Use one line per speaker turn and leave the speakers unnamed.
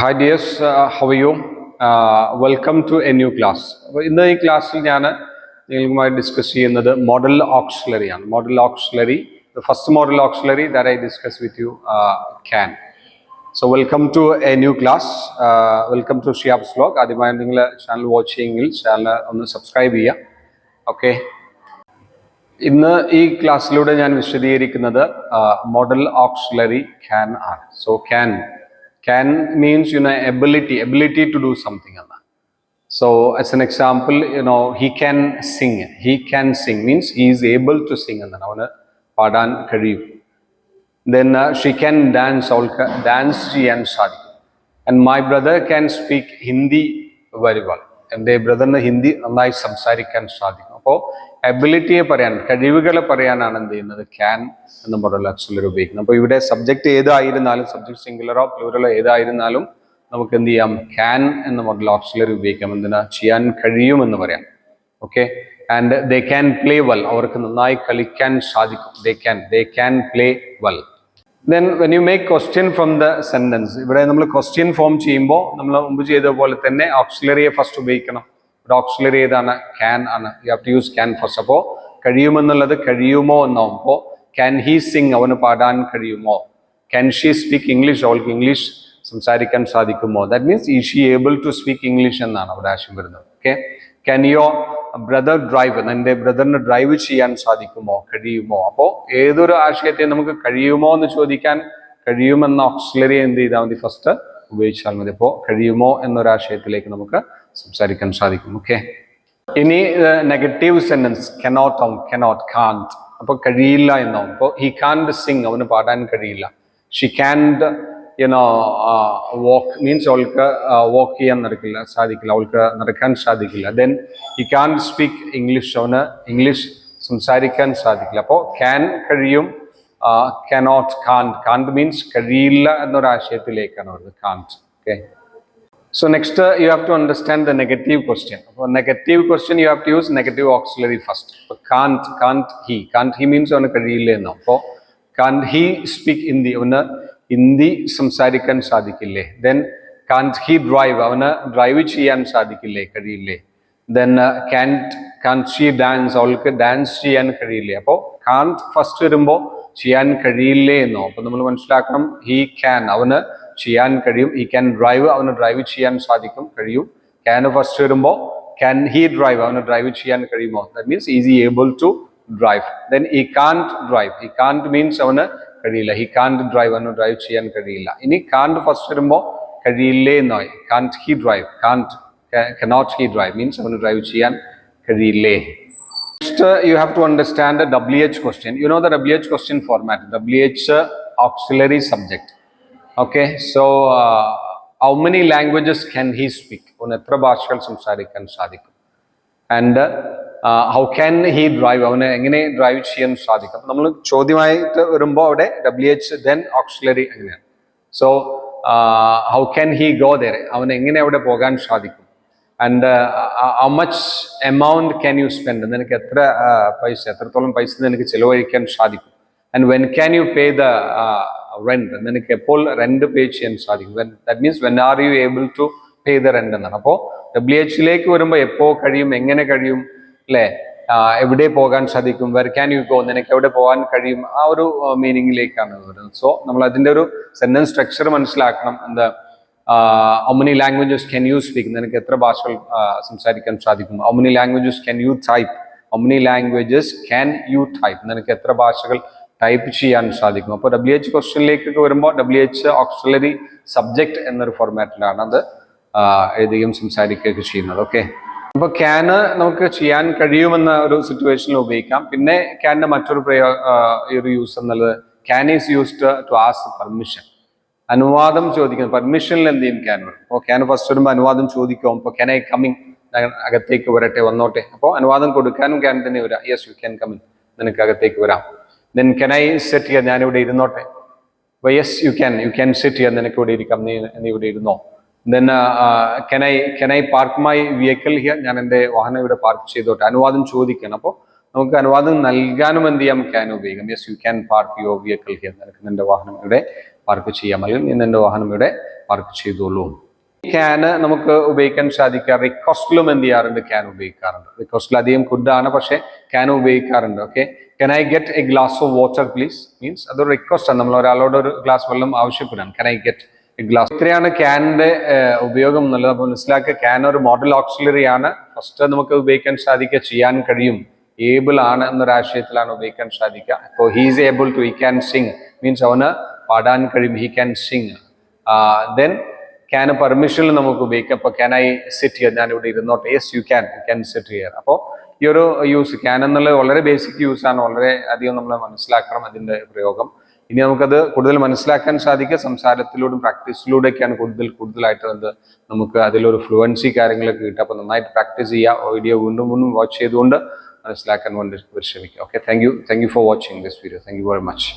Hi dears, how are you? Welcome to a new class. അപ്പോൾ ഇന്ന് ഈ ക്ലാസ്സിൽ ഞാൻ നിങ്ങളുമായി ഡിസ്കസ് ചെയ്യുന്നത് മോഡൽ ഓക്സിലറി ആണ്. Modal auxiliary, the first model auxiliary that I discussed with you, can. So welcome to a new class. Welcome to Shihab's vlog. ആദ്യമായി നിങ്ങൾ ചാനൽ വാച്ച് ചെയ്യുമെങ്കിൽ ചാനൽ ഒന്ന് സബ്സ്ക്രൈബ് ചെയ്യുക. ഓക്കെ, ഇന്ന് ഈ ക്ലാസ്സിലൂടെ ഞാൻ വിശദീകരിക്കുന്നത് മോഡൽ ഓക്സിലറി ക്യാൻ ആണ്. So can means ability to do something. So as an example, he can sing means he is able to sing avanu padan കഴിയും. Then she can dance ചെയ്യാൻ സാധിക്കും. And my brother can speak Hindi very well. എൻ്റെ ബ്രദറിന് ഹിന്ദി നന്നായി സംസാരിക്കാൻ സാധിക്കും. അപ്പോൾ എബിലിറ്റിയെ പറയാൻ, കഴിവുകളെ പറയാനാണ് എന്ത് ചെയ്യുന്നത്, ക്യാൻ എന്ന മോഡൽ ഓക്സിലറി ഉപയോഗിക്കുന്നത്. അപ്പോൾ ഇവിടെ സബ്ജക്റ്റ് ഏതായിരുന്നാലും, സബ്ജക്ട് സിംഗുലറോ പ്ലൂറലോ ഏതായിരുന്നാലും നമുക്ക് എന്ത് ചെയ്യാം, ക്യാൻ എന്ന മോഡൽ ഓക്സിലറി ഉപയോഗിക്കാം. എന്തിനാ, ചെയ്യാൻ കഴിയുമെന്ന് പറയാം. Okay, and they can play well, അവർക്ക് നന്നായി കളിക്കാൻ സാധിക്കും. They can play well. Then when you make question from the sentence, ഇവിടെ നമ്മൾ ക്വസ്റ്റ്യൻ ഫോം ചെയ്യുമ്പോൾ നമ്മൾ മുമ്പ് ചെയ്ത പോലെ തന്നെ ഓക്സിലറിയെ ഫസ്റ്റ് ഉപയോഗിക്കണം. ഇവിടെ ഓക്സിലറി ഏതാണ്, ക്യാൻ ആണ്. You have to use can first. അപ്പോൾ കഴിയുമെന്നുള്ളത് കഴിയുമോ എന്നാവും. അപ്പോൾ ക്യാൻ ഹി സിംഗ്, അവന് പാടാൻ കഴിയുമോ. ക്യാൻ ഷീ സ്പീക്ക് ഇംഗ്ലീഷ്, അവൾക്ക് ഇംഗ്ലീഷ് സംസാരിക്കാൻ സാധിക്കുമോ. That means is she able to speak English എന്നാണ് അവിടെ ആശയം വരുന്നത്. Okay, can your brother drive, എൻ്റെ ബ്രദറിന് ഡ്രൈവ് ചെയ്യാൻ സാധിക്കുമോ, കഴിയുമോ. അപ്പോൾ ഏതൊരു ആശയത്തെ നമുക്ക് കഴിയുമോ എന്ന് ചോദിക്കാൻ കഴിയുമെന്ന ഓക്സിലറി എന്ത് ചെയ്താൽ മതി, ഫസ്റ്റ് ഉപയോഗിച്ചാൽ മതി. അപ്പോൾ കഴിയുമോ എന്നൊരാശയത്തിലേക്ക് നമുക്ക് സംസാരിക്കാൻ സാധിക്കും. ഓക്കെ, ഇനി നെഗറ്റീവ് സെന്റൻസ് കനോട്ട് കാൺട്. അപ്പോൾ കഴിയില്ല എന്നാവും. അപ്പോൾ ഹി കാൺട് സിംഗ്, അവന് പാടാൻ കഴിയില്ല. ഷി കാൺട് walk means അവൾക്ക് വാക്ക് ചെയ്യാൻ സാധിക്കില്ല, അവൾക്ക് നടക്കാൻ സാധിക്കില്ല. Then he can speak English, അവന് ഇംഗ്ലീഷ് സംസാരിക്കാൻ സാധിക്കില്ല. അപ്പോൾ ക്യാൻ കഴിയും, കാൺട് മീൻസ് കഴിയില്ല എന്നൊരാശയത്തിലേക്കാണ് വരുന്നത്, can't. Okay, so next you have to understand the negative question. അപ്പോൾ negative question you have to use negative auxiliary first. അപ്പോൾ കാൺട് ഹി മീൻസ് അവന് കഴിയില്ല എന്നോ. അപ്പോൾ കാൺട് ഹി സ്പീക്ക് ഹിന്ദി, അവന് ഹിന്ദി സംസാരിക്കാൻ സാധിക്കില്ലേ. ദെൻ കാൺട് ഹി ഡ്രൈവ്, അവന് ഡ്രൈവ് ചെയ്യാൻ സാധിക്കില്ലേ, കഴിയില്ലേ. ദെൻ കാൺട് ഷീ ഡാൻസ്, അവൾക്ക് ഡാൻസ് ചെയ്യാൻ കഴിയില്ലേ. അപ്പോൾ കാൺട് ഫസ്റ്റ് വരുമ്പോൾ ചെയ്യാൻ കഴിയില്ലേ എന്നോ. അപ്പോൾ നമ്മൾ മനസ്സിലാക്കണം, ഹി ക്യാൻ, അവന് ചെയ്യാൻ കഴിയും. ഹി ക്യാൻ ഡ്രൈവ്, അവന് ഡ്രൈവ് ചെയ്യാൻ സാധിക്കും, കഴിയും. ക്യാൻ ഫസ്റ്റ് വരുമ്പോൾ ക്യാൻ ഹി ഡ്രൈവ്, അവന് ഡ്രൈവ് ചെയ്യാൻ കഴിയുമോ. That means is he able to drive. Then he can't drive, he can't means അവന് കഴിയില്ല. ഹി കാൺട് ഡ്രൈവ്, അവന് ഡ്രൈവ് ചെയ്യാൻ കഴിയില്ല. ഇനി കാൺട് ഫസ്റ്റ് വരുമ്പോൾ കഴിയില്ലേ എന്നായി. Can't he drive, cannot he drive means അവന് ഡ്രൈവ് ചെയ്യാൻ കഴിയില്ലേ. Next you have to understand the WH question. You know the WH question format. WH auxiliary subject. Okay, so how many languages can he speak, അവന് എത്ര ഭാഷകൾ സംസാരിക്കാൻ സാധിക്കും. And how can he drive, അവന് എങ്ങനെ drive ചെയ്യാൻ സാധിക്കും. നമ്മൾ ചോദ്യമായിട്ട് വരുമ്പോൾ അവിടെ WH ദെൻ ഓക്സിലറി അങ്ങനെയാണ്. So how can he go there, അവന് എങ്ങനെ അവിടെ പോകാൻ സാധിക്കും. And how much amount can you spend, നിനക്ക് എത്രത്തോളം പൈസ നിനക്ക് ചിലവഴിക്കാൻ സാധിക്കും. And when can you pay the rent, നിനക്ക് എപ്പോൾ റെന്റ് പേ ചെയ്യാൻ സാധിക്കും. That means when are you able to pay the rent എന്നാണ്. അപ്പോൾ WHലേക്ക് വരുമ്പോൾ എപ്പോൾ കഴിയും, എങ്ങനെ കഴിയും, അല്ലേ, എവിടെ പോകാൻ സാധിക്കും. വെർ ക്യാൻ യു ഗോ, നിനക്ക് എവിടെ പോകാൻ കഴിയും, ആ ഒരു മീനിങ്ങിലേക്കാണ് വരുന്നത്. സോ നമ്മൾ അതിൻ്റെ ഒരു സെന്റൻസ് സ്ട്രക്ചർ മനസ്സിലാക്കണം. എന്താ, how many languages can you speak, നിനക്ക് എത്ര ഭാഷകൾ സംസാരിക്കാൻ സാധിക്കും. How many languages can you type, how many languages can you type, നിനക്ക് എത്ര ഭാഷകൾ ടൈപ്പ് ചെയ്യാൻ സാധിക്കും. അപ്പോൾ WH ക്വസ്റ്റ്യനിലേക്കൊക്കെ വരുമ്പോൾ WH ഓക്സിലറി സബ്ജക്റ്റ് എന്നൊരു ഫോർമാറ്റിലാണ് അത് എഴുതുകയും സംസാരിക്കുകയൊക്കെ ചെയ്യുന്നത്. ഓക്കെ, അപ്പോൾ ക്യാന് നമുക്ക് ചെയ്യാൻ കഴിയുമെന്ന ഒരു സിറ്റുവേഷനിൽ ഉപയോഗിക്കാം. പിന്നെ ക്യാനിന്റെ മറ്റൊരു ഒരു യൂസ് എന്നുള്ളത്, can is used to ask permission, അനുവാദം ചോദിക്കുന്നത്. പെർമിഷനിൽ എന്ത് ചെയ്യും, ക്യാൻ വരും. അപ്പോൾ ക്യാൻ ഫസ്റ്റ് വരുമ്പോൾ അനുവാദം ചോദിക്കും. അപ്പോൾ ക്യാൻ ഐ കമ്മിങ്, അകത്തേക്ക് വരട്ടെ, വന്നോട്ടെ. അപ്പോൾ അനുവാദം കൊടുക്കാനും ക്യാൻ തന്നെ വരാം. യെസ് യു ക്യാൻ കമ്മിങ്, നിനക്ക് അകത്തേക്ക് വരാം. Then can I set here, ഞാനിവിടെ ഇരുന്നോട്ടെ. അപ്പോൾ yes you can set here, നിനക്ക് ഇവിടെ ഇരിക്കാം, നീ ഇവിടെ ഇരുന്നോ. Then can I park my vehicle here, ഞാൻ എൻ്റെ വാഹനം ഇവിടെ പാർക്ക് ചെയ്തോട്ടെ, അനുവാദം ചോദിക്കണം. അപ്പോൾ നമുക്ക് അനുവാദം നൽകാനും എന്ത് ചെയ്യാം, ക്യാൻ ഉപയോഗിക്കാം. Yes you can park your vehicle here, നിനക്ക് നിന്റെ വാഹനം ഇവിടെ പാർക്ക് ചെയ്യാം, അല്ലെങ്കിൽ ഇന്ന് എൻ്റെ വാഹനം ഇവിടെ പാർക്ക് ചെയ്തോളൂ. ക്യാന് നമുക്ക് ഉപയോഗിക്കാൻ സാധിക്കുക റിക്വസ്റ്റിലും എന്ത് ചെയ്യാറുണ്ട്, ക്യാൻ ഉപയോഗിക്കാറുണ്ട്. റിക്വസ്റ്റിൽ അധികം കുഡാണ്, പക്ഷേ ക്യാൻ ഉപയോഗിക്കാറുണ്ട്. Okay, can I get A glass of water please means അതൊരു റിക്വസ്റ്റ് ആണ്, നമ്മൾ ഒരാളോട് ഒരു ഗ്ലാസ് വെള്ളം ആവശ്യപ്പെടാൻ, can I get A glass. ഇത്രയാണ് ക്യാനിന്റെ ഉപയോഗം എന്നുള്ളത്. അപ്പോൾ മനസ്സിലാക്കുക, ക്യാൻ ഒരു മോഡൽ ഓക്സിലറി ആണ്. ഫസ്റ്റ് നമുക്ക് ഉപയോഗിക്കാൻ സാധിക്കുക, ചെയ്യാൻ കഴിയും, ഏബിൾ ആണ് എന്നൊരാശയത്തിലാണ് ഉപയോഗിക്കാൻ സാധിക്കുക. അപ്പോൾ he's able to, he can sing means അവന് പാടാൻ കഴിയും, he can sing. Then can പെർമിഷനിൽ നമുക്ക് ഉപയോഗിക്കാം. അപ്പോൾ ക്യാൻ ഐ സിറ്റ് ഹിയർ, ഞാൻ ഇവിടെ ഇരുന്നോട്ടെ, yes you can sit here. അപ്പോൾ ഈ ഒരു യൂസ് ക്യാൻ എന്നുള്ളത് വളരെ ബേസിക് യൂസ് ആണ്, വളരെ അധികം നമ്മൾ മനസ്സിലാക്കണം അതിന്റെ പ്രയോഗം. ഇനി നമുക്കത് കൂടുതൽ മനസ്സിലാക്കാൻ സാധിക്കുക സംസാരത്തിലൂടെയും പ്രാക്ടീസിലൂടെയൊക്കെയാണ് കൂടുതലായിട്ട് അത് നമുക്ക് അതിലൊരു ഫ്ലുവൻസി കാര്യങ്ങളൊക്കെ കിട്ടുക. അപ്പോൾ നന്നായിട്ട് പ്രാക്ടീസ് ചെയ്യുക, വീഡിയോ വീണ്ടും വാച്ച് ചെയ്തുകൊണ്ട് മനസ്സിലാക്കാൻ വേണ്ടി ശ്രമിക്കുക. Okay, thank you for watching this video. Thank you very much.